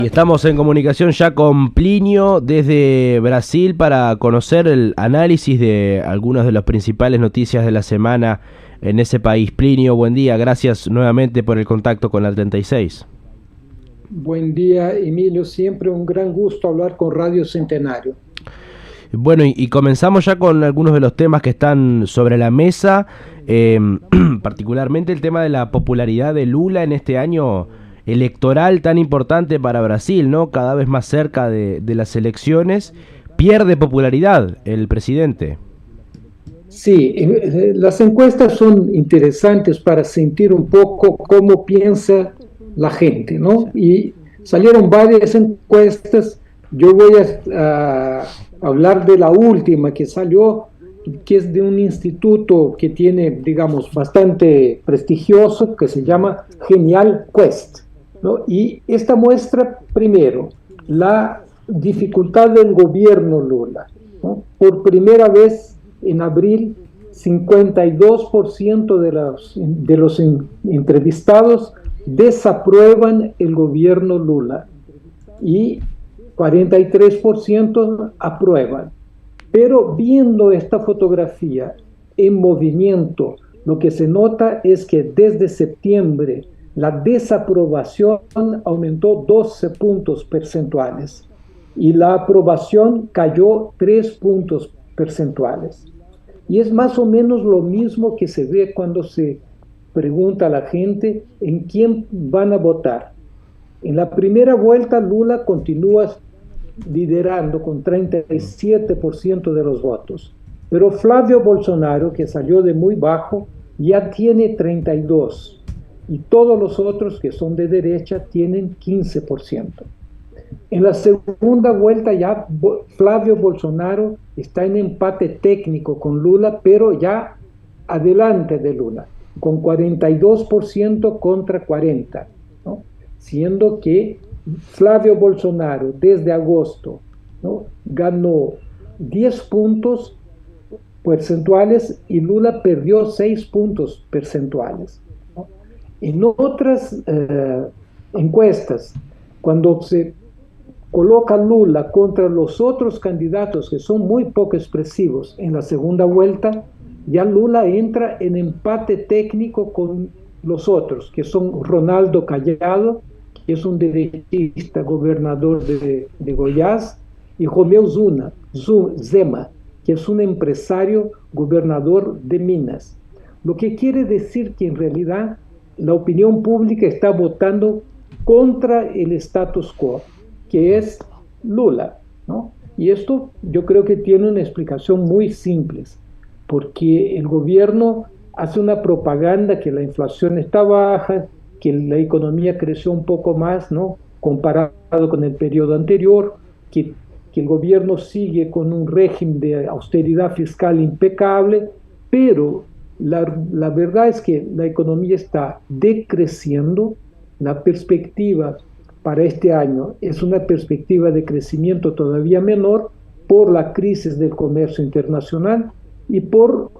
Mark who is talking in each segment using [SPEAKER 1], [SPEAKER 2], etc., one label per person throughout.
[SPEAKER 1] Y estamos en comunicación ya con Plinio desde Brasil para conocer el análisis de algunas de las principales noticias de la semana en ese país. Plinio, buen día, gracias nuevamente por el contacto con la 36.
[SPEAKER 2] Buen día, Emilio. Siempre un gran gusto hablar con Radio Centenario.
[SPEAKER 1] Bueno, y comenzamos ya con algunos de los temas que están sobre la mesa, particularmente el tema de la popularidad de Lula en este año electoral tan importante para Brasil, ¿no? Cada vez más cerca de las elecciones, pierde popularidad el presidente.
[SPEAKER 2] Sí, las encuestas son interesantes para sentir un poco cómo piensa la gente, ¿no? Y salieron varias encuestas. Yo voy a hablar de la última que salió, que es de un instituto que tiene, digamos, bastante prestigioso, que se llama Genial Quest, ¿no? Y esta muestra, primero, la dificultad del gobierno Lula, ¿no? Por primera vez en abril, 52% de los entrevistados desaprueban el gobierno Lula y 43% aprueban. Pero viendo esta fotografía en movimiento, lo que se nota es que desde septiembre la desaprobación aumentó 12 puntos percentuales y la aprobación cayó 3 puntos percentuales. Y es más o menos lo mismo que se ve cuando se pregunta a la gente en quién van a votar. En la primera vuelta Lula continúa liderando con 37% de los votos, pero Flávio Bolsonaro, que salió de muy bajo, ya tiene 32%, y todos los otros que son de derecha tienen 15%. En la segunda vuelta ya Flávio Bolsonaro está en empate técnico con Lula, pero ya adelante de Lula, con 42% contra 40%, ¿no? Siendo que Flávio Bolsonaro desde agosto, ¿no?, ganó 10 puntos percentuales y Lula perdió 6 puntos percentuales, ¿no? En otras encuestas, cuando se coloca Lula contra los otros candidatos que son muy poco expresivos en la segunda vuelta, ya Lula entra en empate técnico con los otros, que son Ronaldo Cayado, que es un derechista gobernador de Goiás, y Romeu Zema, que es un empresario gobernador de Minas. Lo que quiere decir que en realidad la opinión pública está votando contra el status quo, que es Lula, ¿no? Y esto yo creo que tiene una explicación muy simple, porque el gobierno hace una propaganda que la inflación está baja, que la economía creció un poco más, ¿no?, comparado con el periodo anterior, que el gobierno sigue con un régimen de austeridad fiscal impecable, pero la verdad es que la economía está decreciendo. La perspectiva para este año es una perspectiva de crecimiento todavía menor por la crisis del comercio internacional y por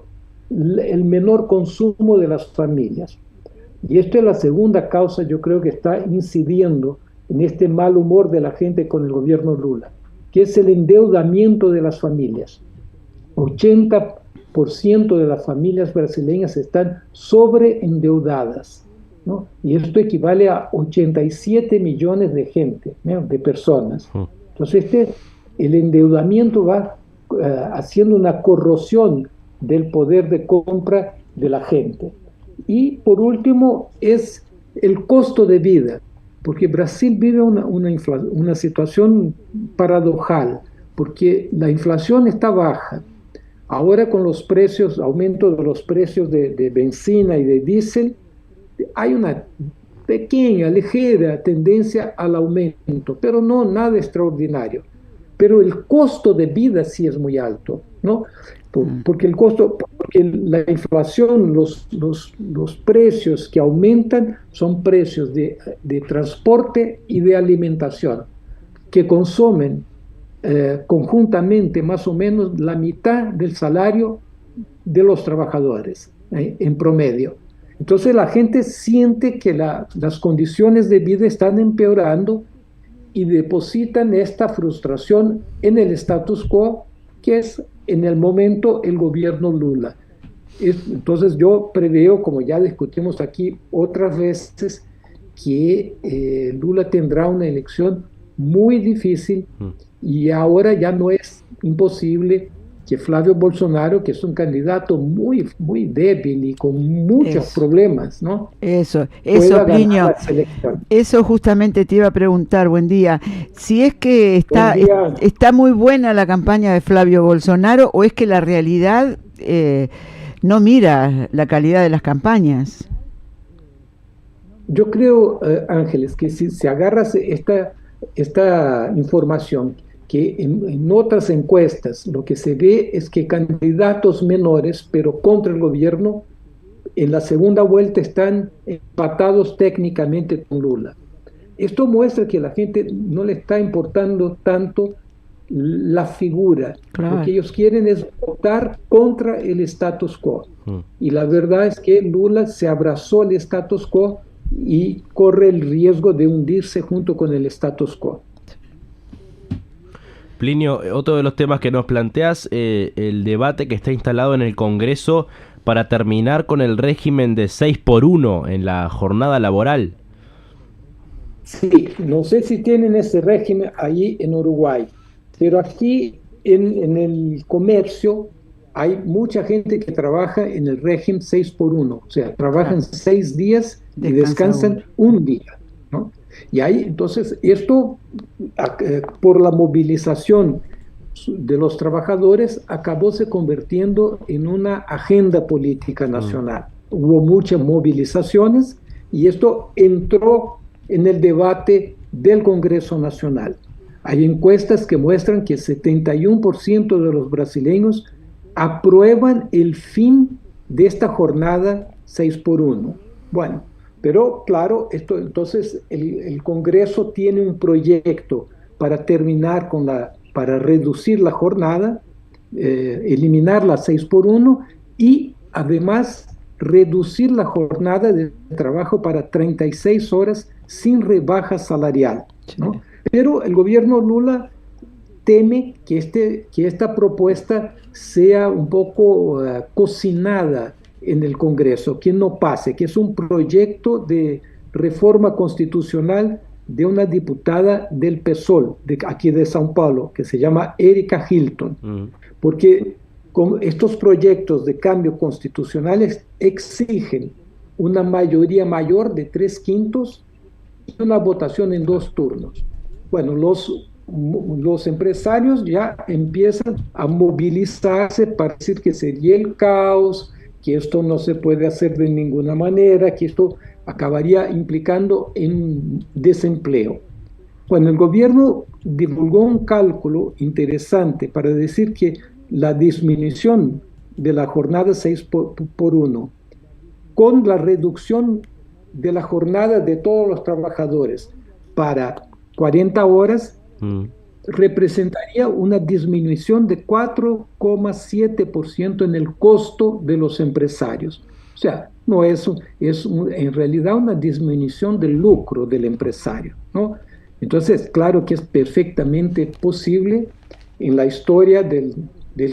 [SPEAKER 2] el menor consumo de las familias. Y esta es la segunda causa, yo creo, que está incidiendo en este mal humor de la gente con el gobierno Lula, que es el endeudamiento de las familias. 80% de las familias brasileñas están sobreendeudadas, ¿no? Y esto equivale a 87 millones de gente, ¿no?, de personas. Entonces, el endeudamiento va haciendo una corrosión del poder de compra de la gente. Y por último es el costo de vida, porque Brasil vive una situación paradojal, porque la inflación está baja. Ahora con los precios, aumento de los precios de benzina y de diésel, hay una pequeña, ligera tendencia al aumento, pero no nada extraordinario. Pero el costo de vida sí es muy alto, ¿no? Porque la inflación, los precios que aumentan son precios de transporte y de alimentación, que consumen conjuntamente más o menos la mitad del salario de los trabajadores, en promedio. Entonces la gente siente que las condiciones de vida están empeorando y depositan esta frustración en el status quo, que es en el momento el gobierno Lula. Entonces yo preveo, como ya discutimos aquí otras veces, que Lula tendrá una elección muy difícil y ahora ya no es imposible que Flavio Bolsonaro, que es un candidato muy, muy débil y con muchos problemas, ¿no?
[SPEAKER 3] Eso,
[SPEAKER 2] pueda ganar
[SPEAKER 3] Plinio,
[SPEAKER 2] la selección.
[SPEAKER 3] eso justamente te iba a preguntar, buen día, si es que
[SPEAKER 2] Buen día.
[SPEAKER 3] está muy buena la campaña de Flavio Bolsonaro o es que la realidad no mira la calidad de las campañas.
[SPEAKER 2] Yo creo, Ángeles, que si se agarras esta información, que en otras encuestas lo que se ve es que candidatos menores, pero contra el gobierno, en la segunda vuelta están empatados técnicamente con Lula. Esto muestra que a la gente no le está importando tanto la figura.
[SPEAKER 3] Claro.
[SPEAKER 2] Lo que ellos quieren es votar contra el status quo. Y la verdad es que Lula se abrazó al status quo y corre el riesgo de hundirse junto con el status quo.
[SPEAKER 1] Plinio, otro de los temas que nos planteas, el debate que está instalado en el Congreso para terminar con el régimen de 6x1 en la jornada laboral.
[SPEAKER 2] Sí, no sé si tienen ese régimen ahí en Uruguay, pero aquí en el comercio hay mucha gente que trabaja en el régimen 6x1, o sea, trabajan 6 días y descansan un día, ¿no? Y ahí, entonces, esto, por la movilización de los trabajadores, acabó se convirtiendo en una agenda política nacional. Hubo muchas movilizaciones y esto entró en el debate del Congreso Nacional. Hay encuestas que muestran que el 71% de los brasileños aprueban el fin de esta jornada 6x1. Bueno, pero claro, entonces el Congreso tiene un proyecto para terminar para reducir la jornada, eliminar la 6x1 y además reducir la jornada de trabajo para 36 horas sin rebaja salarial, ¿no? Pero el gobierno Lula teme que esta propuesta sea un poco cocinada en el Congreso, que no pase, que es un proyecto de reforma constitucional de una diputada del PSOL, aquí de São Paulo, que se llama Erika Hilton, porque con estos proyectos de cambio constitucionales exigen una mayoría mayor de 3/5 y una votación en 2 turnos. Bueno, los empresarios ya empiezan a movilizarse para decir que sería el caos, que esto no se puede hacer de ninguna manera, que esto acabaría implicando en desempleo. Bueno, el gobierno divulgó un cálculo interesante para decir que la disminución de la jornada 6x1 con la reducción de la jornada de todos los trabajadores para 40 horas representaría una disminución de 4,7% en el costo de los empresarios. O sea, no es en realidad una disminución del lucro del empresario, ¿no? Entonces, claro que es perfectamente posible. En la historia del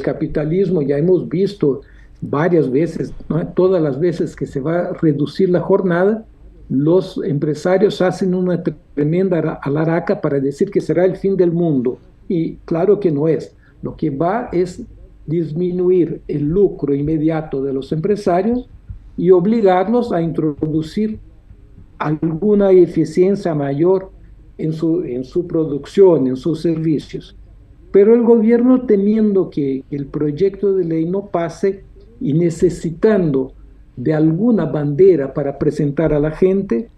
[SPEAKER 2] capitalismo ya hemos visto varias veces, ¿no? Todas las veces que se va a reducir la jornada, los empresarios hacen una tremenda alaraca para decir que será el fin del mundo. Y claro que no es. Lo que va es disminuir el lucro inmediato de los empresarios y obligarlos a introducir alguna eficiencia mayor en su producción, en sus servicios. Pero el gobierno, temiendo que el proyecto de ley no pase y necesitando de alguna bandera para presentar a la gente,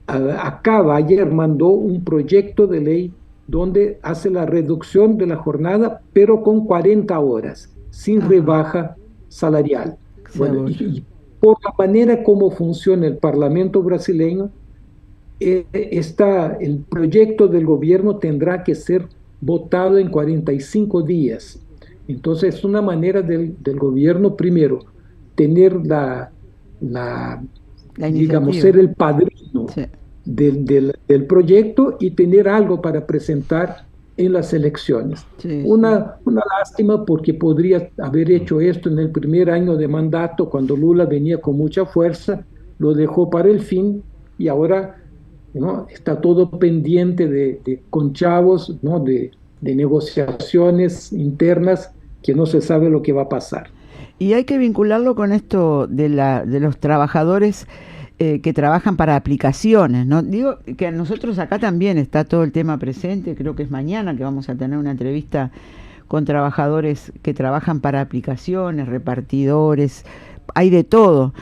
[SPEAKER 2] ayer mandó un proyecto de ley donde hace la reducción de la jornada, pero con 40 horas, sin rebaja salarial. Bueno, y por la manera como funciona el Parlamento brasileño, el proyecto del gobierno tendrá que ser votado en 45 días. Entonces es una manera del gobierno, primero, tener digamos, ser el padrino del proyecto y tener algo para presentar en las elecciones.
[SPEAKER 3] Sí,
[SPEAKER 2] Una lástima porque podría haber hecho esto en el primer año de mandato, cuando Lula venía con mucha fuerza, lo dejó para el fin y ahora, ¿no?, está todo pendiente de conchavos, ¿no?, de negociaciones internas que no se sabe lo que va a pasar.
[SPEAKER 3] y hay que vincularlo con esto de los trabajadores que trabajan para aplicaciones, ¿no? Digo que a nosotros acá también está todo el tema presente, creo que es mañana que vamos a tener una entrevista con trabajadores que trabajan para aplicaciones, repartidores, hay de todo.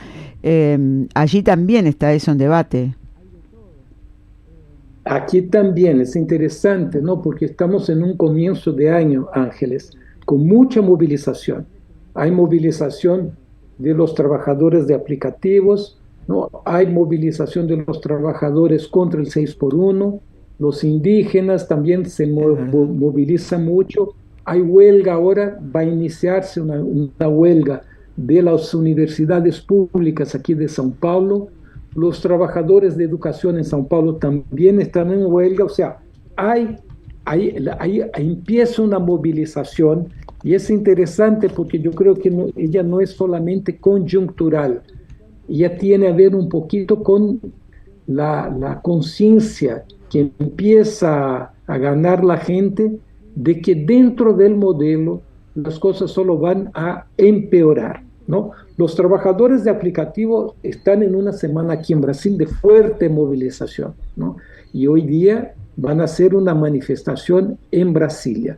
[SPEAKER 3] Allí también está eso en debate.
[SPEAKER 2] Aquí también es interesante, ¿no?, porque estamos en un comienzo de año, Ángeles, con mucha movilización. Hay movilización de los trabajadores de aplicativos, ¿no? Hay movilización de los trabajadores contra el 6x1, los indígenas también se movilizan mucho. Hay huelga ahora, va a iniciarse una huelga de las universidades públicas aquí de São Paulo. Los trabajadores de educación en São Paulo también están en huelga. O sea, ahí empieza una movilización y es interesante porque yo creo que ella no es solamente conjuntural, ella tiene a ver un poquito con la conciencia que empieza a ganar la gente de que dentro del modelo las cosas solo van a empeorar, ¿no? Los trabajadores de aplicativo están en una semana aquí en Brasil de fuerte movilización, ¿no? Y hoy día van a hacer una manifestación en Brasilia.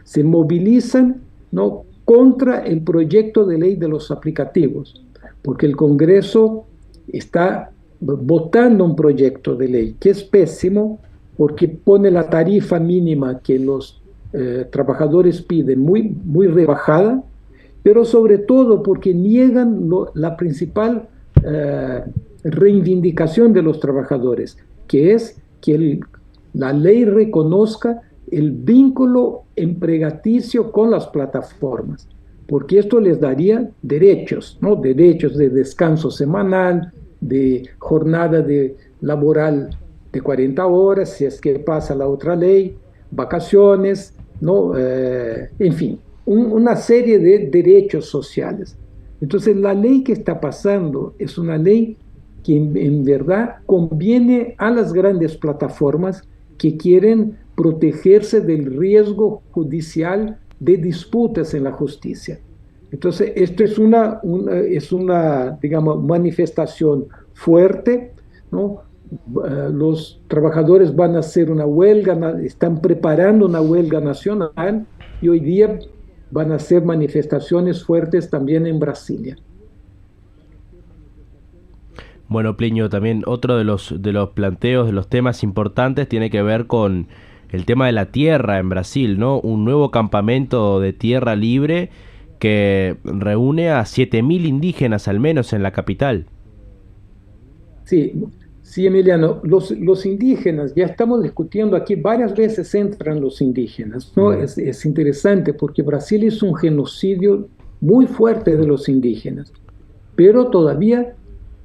[SPEAKER 2] Se movilizan, ¿no?, contra el proyecto de ley de los aplicativos, porque el Congreso está votando un proyecto de ley que es pésimo porque pone la tarifa mínima que los trabajadores piden muy, muy rebajada, pero sobre todo porque niegan la principal reivindicación de los trabajadores, que es que la ley reconozca el vínculo empregaticio con las plataformas, porque esto les daría derechos, ¿no?, derechos de descanso semanal, de jornada laboral de 40 horas, si es que pasa la otra ley, vacaciones, ¿no? En fin, una serie de derechos sociales. Entonces, la ley que está pasando es una ley que en verdad conviene a las grandes plataformas que quieren protegerse del riesgo judicial de disputas en la justicia. Entonces, esto es una, digamos, manifestación fuerte, ¿no? Los trabajadores van a hacer una huelga, están preparando una huelga nacional y hoy día van a hacer manifestaciones fuertes también en Brasilia.
[SPEAKER 1] Bueno, Plinio, también otro de los planteos, de los temas importantes, tiene que ver con el tema de la tierra en Brasil, ¿no? Un nuevo campamento de tierra libre que reúne a 7.000 indígenas al menos en la capital.
[SPEAKER 2] Sí, sí, Emiliano, los indígenas, ya estamos discutiendo aquí, varias veces entran los indígenas, ¿no? Es interesante porque Brasil hizo un genocidio muy fuerte de los indígenas, pero todavía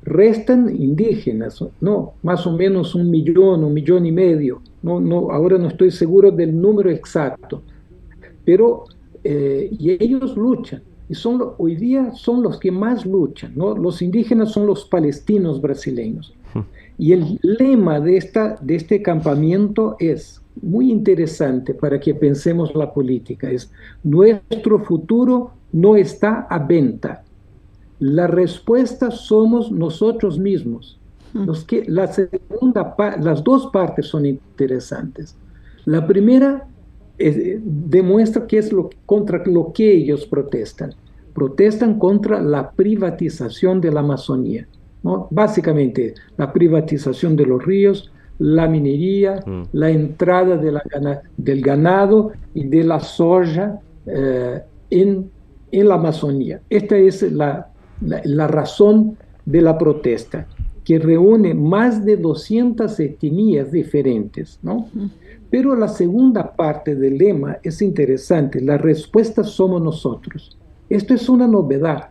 [SPEAKER 2] restan indígenas, ¿no? Más o menos 1,5 millones, no, ahora no estoy seguro del número exacto, pero y ellos luchan, y hoy día son los que más luchan, ¿no? Los indígenas son los palestinos brasileños. Y el lema de este campamento es muy interesante para que pensemos la política, es: nuestro futuro no está a venta. La respuesta somos nosotros mismos. Las dos partes son interesantes. La primera demuestra que es contra lo que ellos protestan. Protestan contra la privatización de la Amazonía, ¿no? Básicamente, la privatización de los ríos, la minería, la entrada del ganado y de la soja en la Amazonía. Esta es la razón de la protesta, que reúne más de 200 etnias diferentes, ¿no? Pero la segunda parte del lema es interesante: la respuesta somos nosotros. Esto es una novedad,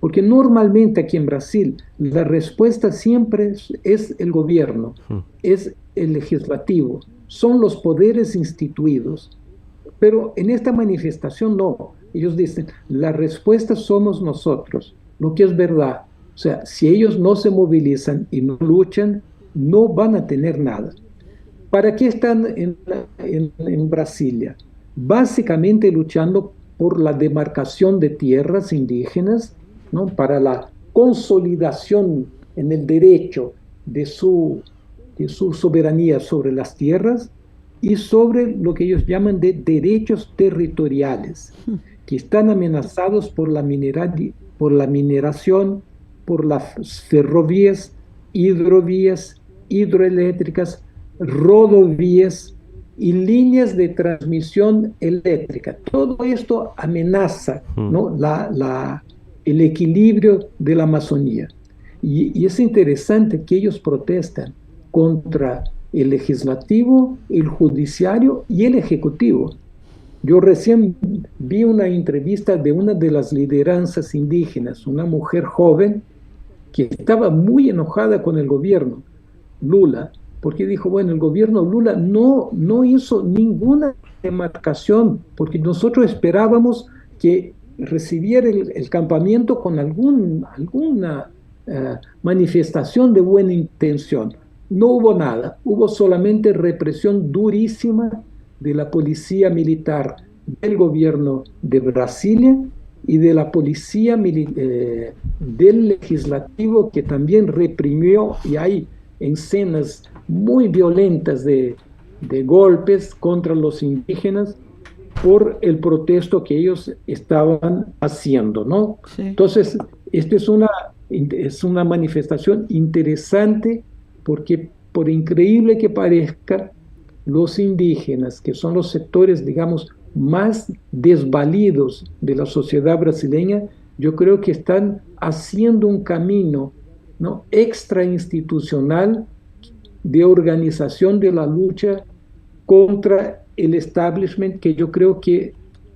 [SPEAKER 2] Porque normalmente aquí en Brasil la respuesta siempre es el gobierno, es el legislativo, son los poderes instituidos. Pero en esta manifestación no. Ellos dicen, la respuesta somos nosotros, lo que es verdad. O sea, si ellos no se movilizan y no luchan, no van a tener nada. ¿Para qué están en Brasilia? Básicamente luchando por la demarcación de tierras indígenas, ¿no? Para la consolidación en el derecho de su soberanía sobre las tierras y sobre lo que ellos llaman de derechos territoriales, que están amenazados por la mineración, por las ferrovías, hidrovías, hidroeléctricas, rodovías y líneas de transmisión eléctrica. Todo esto amenaza, ¿no? El equilibrio de la Amazonía. Y es interesante que ellos protestan contra el legislativo, el judiciario y el ejecutivo. Yo recién vi una entrevista de una de las lideranzas indígenas, una mujer joven que estaba muy enojada con el gobierno Lula, porque dijo, bueno, el gobierno Lula no hizo ninguna demarcación, porque nosotros esperábamos que recibiera el campamento con alguna manifestación de buena intención. No hubo nada, hubo solamente represión durísima de la policía militar del gobierno de Brasilia y de la policía del legislativo, que también reprimió, y hay escenas muy violentas de golpes contra los indígenas por el protesto que ellos estaban haciendo, ¿no? Sí. Entonces, esta es una manifestación interesante porque, por increíble que parezca, los indígenas, que son los sectores, digamos, más desvalidos de la sociedad brasileña, yo creo que están haciendo un camino, ¿no?, extrainstitucional de organización de la lucha contra el establishment, que yo creo que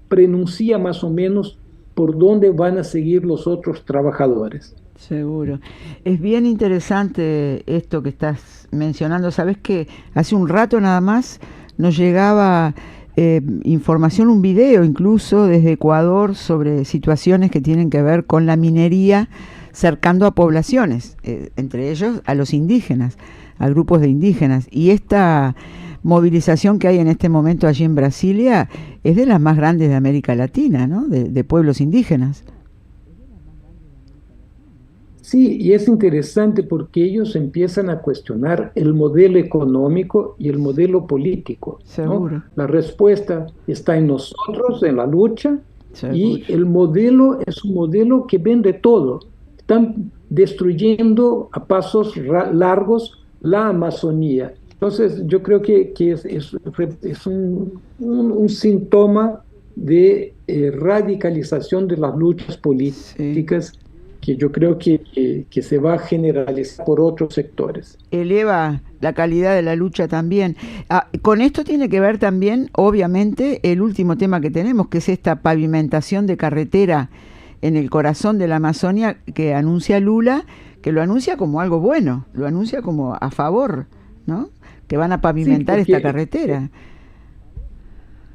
[SPEAKER 2] prenuncia más o menos por dónde van a seguir los otros trabajadores.
[SPEAKER 3] Seguro. Es bien interesante esto que estás mencionando. Sabes que hace un rato nada más nos llegaba información, un video incluso desde Ecuador sobre situaciones que tienen que ver con la minería cercando a poblaciones, entre ellos a los indígenas, a grupos de indígenas. Y esta movilización que hay en este momento allí en Brasilia es de las más grandes de América Latina, ¿no? De pueblos indígenas.
[SPEAKER 2] Sí, y es interesante porque ellos empiezan a cuestionar el modelo económico y el modelo político, ¿no? La respuesta está en nosotros, en la lucha, y el modelo es un modelo que vende todo. Están destruyendo a pasos largos la Amazonía. Entonces, yo creo que es un síntoma de radicalización de las luchas políticas. Sí. Que yo creo que se va a generalizar por otros sectores.
[SPEAKER 3] Eleva la calidad de la lucha también. Con esto tiene que ver también, obviamente, el último tema que tenemos, que es esta pavimentación de carretera en el corazón de la Amazonia que anuncia Lula, que lo anuncia como algo bueno, lo anuncia como a favor, ¿no? Que van a pavimentar esta carretera.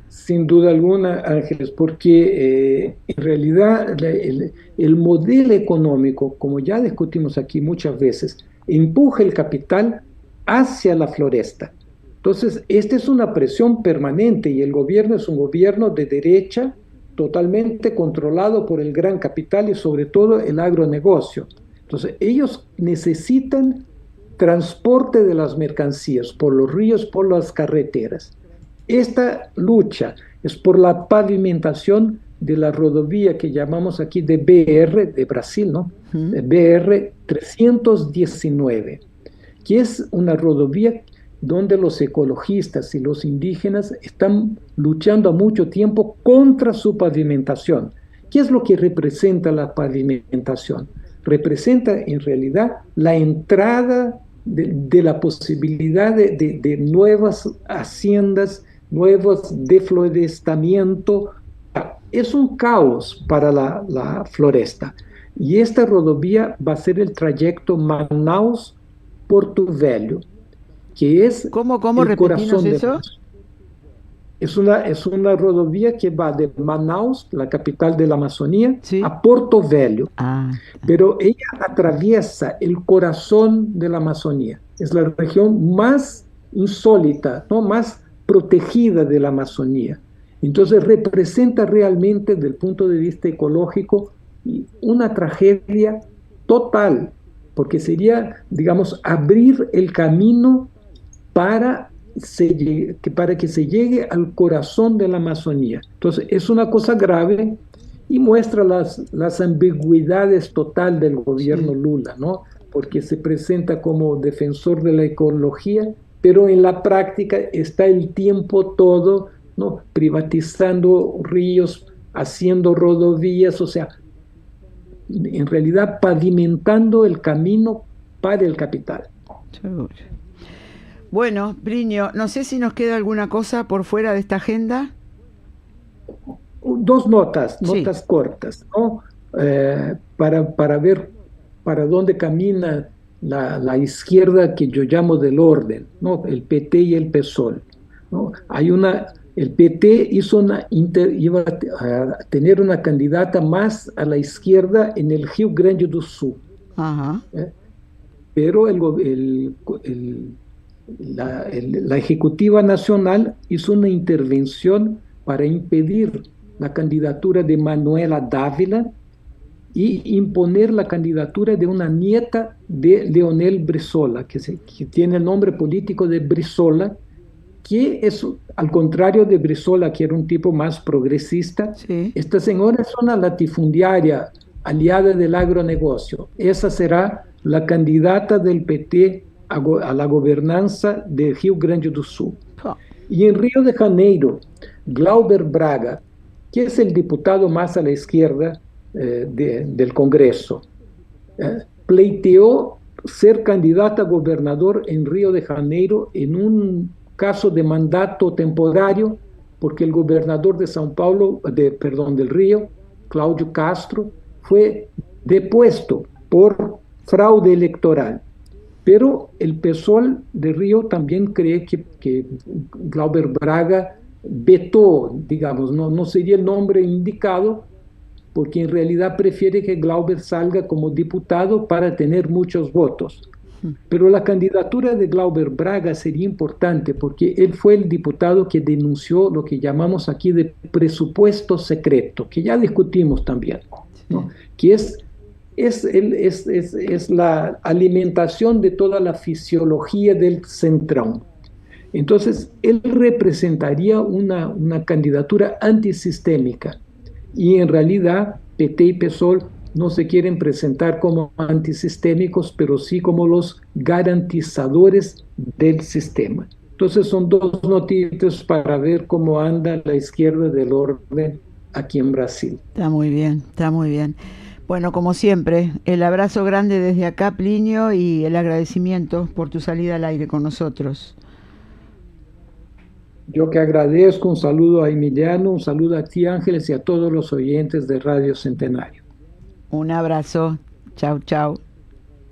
[SPEAKER 2] Sin duda alguna, Ángeles, porque en realidad el modelo económico, como ya discutimos aquí muchas veces, empuja el capital hacia la floresta. Entonces, esta es una presión permanente y el gobierno es un gobierno de derecha totalmente controlado por el gran capital y sobre todo el agronegocio. Entonces, ellos necesitan transporte de las mercancías por los ríos, por las carreteras. Esta lucha es por la pavimentación de la rodovía que llamamos aquí de BR, de Brasil, ¿no? BR 319, que es una rodovía donde los ecologistas y los indígenas están luchando a mucho tiempo contra su pavimentación. ¿Qué es lo que representa la pavimentación? Representa en realidad la entrada de la posibilidad de nuevas haciendas, nuevos deflorestamiento. Es un caos para la floresta. Y esta rodovía va a ser el trayecto Manaus-Porto Velho, que es
[SPEAKER 3] ¿Cómo
[SPEAKER 2] el
[SPEAKER 3] repetimos
[SPEAKER 2] corazón de
[SPEAKER 3] eso?
[SPEAKER 2] es una rodovía que va de Manaus, la capital de la Amazonía,
[SPEAKER 3] Sí.
[SPEAKER 2] a Porto Velho,
[SPEAKER 3] Ah,
[SPEAKER 2] pero ella atraviesa el corazón de la Amazonía. Es la región más insólita, ¿no? Más protegida de la Amazonía. Entonces representa realmente, desde el punto de vista ecológico, una tragedia total, porque sería, digamos, abrir el camino para, para que se llegue al corazón de la Amazonía. Entonces, es una cosa grave y muestra las ambigüedades total del gobierno
[SPEAKER 3] sí.
[SPEAKER 2] Lula, ¿no? Porque se presenta como defensor de la ecología, pero en la práctica está el tiempo todo, ¿no? Privatizando ríos, haciendo rodovías, o sea, en realidad pavimentando el camino para el capital.
[SPEAKER 3] Seguro. Bueno, Plinio, no sé si nos queda alguna cosa por fuera de esta agenda.
[SPEAKER 2] Dos notas,
[SPEAKER 3] Sí.
[SPEAKER 2] notas cortas, ¿no? Para ver para dónde camina la izquierda que yo llamo del orden, ¿no? El PT y el PSOL, ¿no? El PT iba a tener una candidata más a la izquierda en el Rio Grande do Sul,
[SPEAKER 3] Ajá.
[SPEAKER 2] pero la Ejecutiva Nacional hizo una intervención para impedir la candidatura de Manuela Dávila y imponer la candidatura de una nieta de Leonel Brizola, que tiene el nombre político de Brizola, que es, al contrario de Brizola, que era un tipo más progresista,
[SPEAKER 3] Sí.
[SPEAKER 2] esta señora es una latifundiaria aliada del agronegocio. Esa será la candidata del PT a la gobernanza de Rio Grande do Sul.
[SPEAKER 3] Oh.
[SPEAKER 2] Y en Río de Janeiro, Glauber Braga, que es el diputado más a la izquierda del Congreso, pleiteó ser candidato a gobernador en Río de Janeiro en un caso de mandato temporario, porque el gobernador de São Paulo, del Río, Cláudio Castro, fue depuesto por fraude electoral. Pero el PSOL de Río también cree que Glauber Braga vetó, digamos, no sería el nombre indicado, porque en realidad prefiere que Glauber salga como diputado para tener muchos votos. Pero la candidatura de Glauber Braga sería importante porque él fue el diputado que denunció lo que llamamos aquí de presupuesto secreto, que ya discutimos también, ¿no? Que es la alimentación de toda la fisiología del centrón. Entonces, él representaría una candidatura antisistémica y en realidad PT y PSOL no se quieren presentar como antisistémicos, pero sí como los garantizadores del sistema. Entonces son dos noticias para ver cómo anda la izquierda del orden aquí en Brasil.
[SPEAKER 3] Está muy bien, está muy bien. Bueno, como siempre, el abrazo grande desde acá, Plinio, y el agradecimiento por tu salida al aire con nosotros.
[SPEAKER 2] Yo que agradezco, un saludo a Emiliano, un saludo a ti, Ángeles, y a todos los oyentes de Radio Centenario.
[SPEAKER 3] Un abrazo. Chau, chau.